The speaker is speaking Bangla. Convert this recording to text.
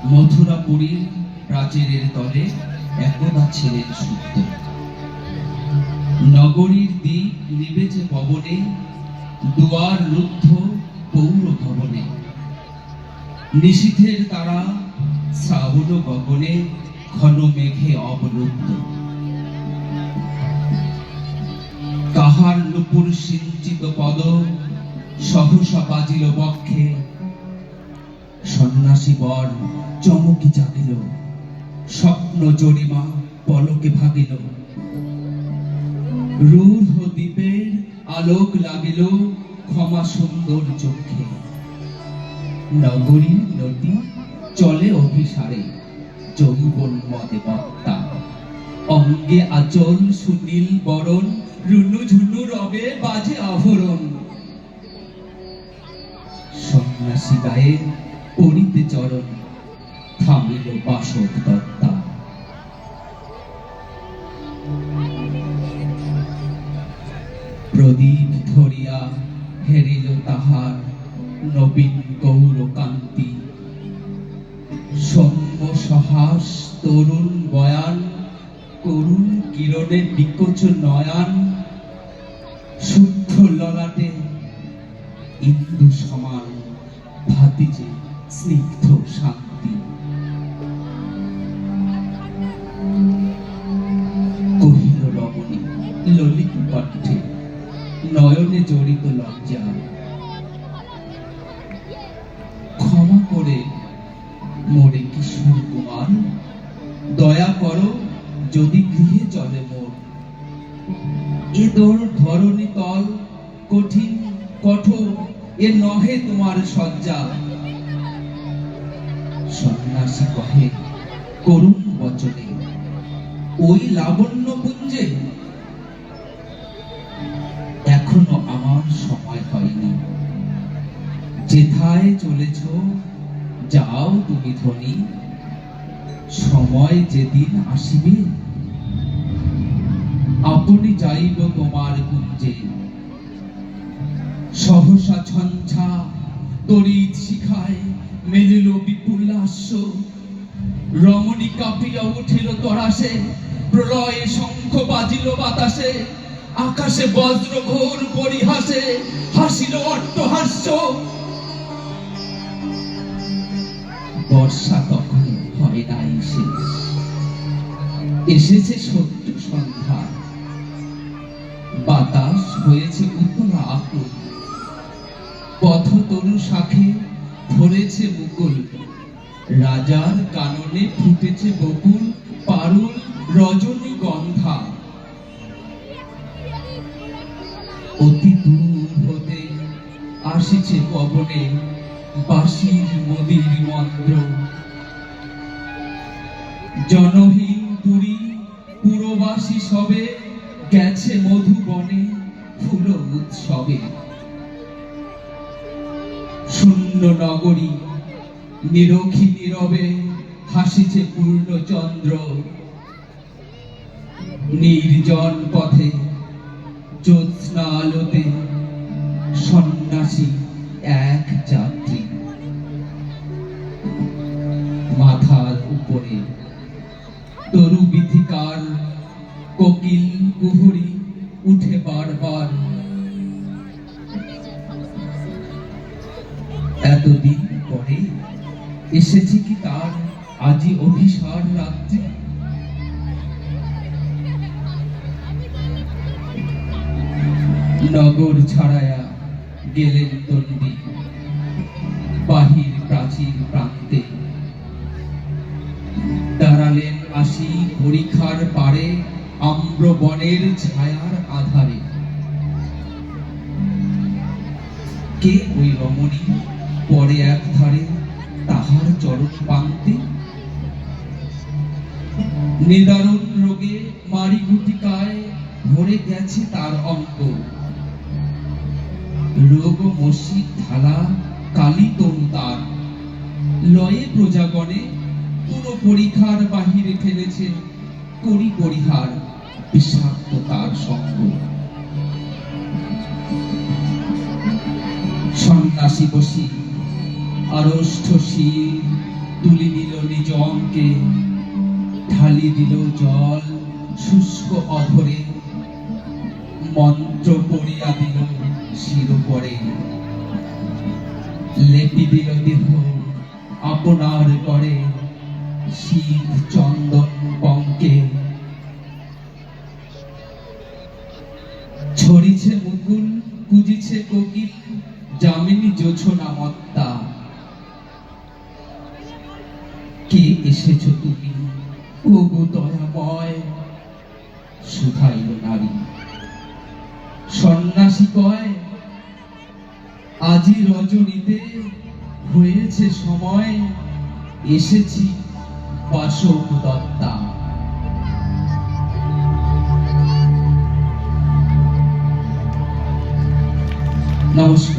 মথুরাপুরীর প্রাচীরের তলে একদা ছিলেন সুপ্ত। নগরীর দ্বীপ নিবেছে পবনে, দুয়ার রুদ্ধ পৌর ভবনে। নিশীথের তারা শ্রাবণ গগনে, ঘন মেঘে অবরুদ্ধ। কাহার নুপুর সিঞ্চিত পদ সহসা বাজিল বক্ষে। সন্ন্যাসী বর চমকি জাগিল, স্বপ্ন জরিমা পলকে ভাগিল। রূঢ় দ্বীপের আলোক লাগিল ক্ষমা সুন্দর চক্ষে। নগরীর নদী চলে অভিসারে, যৌবন মদে বক্তা। অঙ্গে আচল সুনীল বরণ, রুনু ঝুনু রবে বাজে আভরণ। সন্ন্যাসী গায়ে পড়িতে চরণ, থামিল বাসক দত্তা। প্রদীপ ধরিয়া হেরিল তাহার নবীন গৌর কান্তি। সৌম্য সহাস তরুণ বয়ান, করুণ কিরণে বিকচ নয়ান। শুদ্ধ ললাটে ইন্দু সমান, ভাতিজে স্নিগ্ধ শান্তি। কহিল রমণী ললিত কণ্ঠে, নয়নে জড়িত লজ্জা। ক্ষমা করে মোরে কিশোর কুমার, দয়া করো যদি গৃহে চলে মোর। এ তোর ধরণী তল কঠিন কঠোর, এ নহে তোমার সজ্জা। সন্ন্যাসী কহে করুণ বচনে, ওই লাবণ্য পুঞ্জে এখনো আমার সময় হয়নি। যেথায় চলেছ যাও তুমি ধনী, সময় যেদিন আসিবে আপনি যাইব তোমার কুঞ্জে। সহসা ঝঞ্ঝা তড়িৎ শিখায় মেলিল বিপুলাস্য। রমণী কাঁপিয়া উঠিল তরাসে, প্রলয়ে শঙ্খ বাজিল বাতাসে। আকাশে বজ্র ঘোর পরিহাসে, হাসিল অট্টহাস্য। বর্ষা তখন হয় নাই শেষ, এসেছে সত্য সন্ধ্যা। বাতাস হয়েছে উত্তরা আকুল, পথ তরু শাখে ধরেছে মুকুল। রাজার কাননে ফুটেছে বকুল, পারুল রজনী গন্ধা। অতি দূর হতে আসিছে পবনে বাঁশির মদির মন্ত্র। জনহীন পুরী পুরবাসী সবে, গেছে মধুবনে ফুল উৎসবে। শূন্য নগরী নিরখী নীরবে, হাসিছে পূর্ণচন্দ্র। নির্জন পথে জ্যোৎস্না আলোতে, সন্ন্যাসী এক যাত্রী। মাথার উপরে তরু বিথিকার, কোকিল কুহুরি উঠে বারবার। এতদিন পরে এসেছে কি তার আজি অভিসার রাত্রি। নগর ছাড়ায়া গেলেন তন্বী বাহির প্রাচীর প্রান্তে। দাঁড়ালেন আসি পরিখার পারে, আম্র বনের ছায়ার আধারে। কে ওই রমণী পরে এক ধারে তাহার চরণ পান্তে। নিদারুণ রোগে মারি গুটিকায় ভরে গেছে তার অঙ্ক। রোগ মসিদ ঢালা কালী তরু তার, লয়ে প্রজাগণে পুরো পরিখার বাহিরে ফেলেছে করি পরিহার বিষাক্ত তার সঙ্গ। সন্ন্যাসী বসি আড়ষ্ঠ শির তুলি নিল জমকে, ঢালি দিল জল শুষ্ক অধরে, মন্ত্র পড়িয়া দিল শিরোপরে, লেপি দিল দেহ আপনার করে, শীত চন্দন পঙ্কে। ছড়িছে মুকুল, কুজিছে কোকিল, যামিনী জোছনা মত্তা। কে এসেছ তুমি ওগো দয়াময়, শুধাইল নারী। সন্ন্যাসী কয়, আজি রজনীতে হয়েছে সময়, এসেছি বাসক দত্তা। নমস্কার।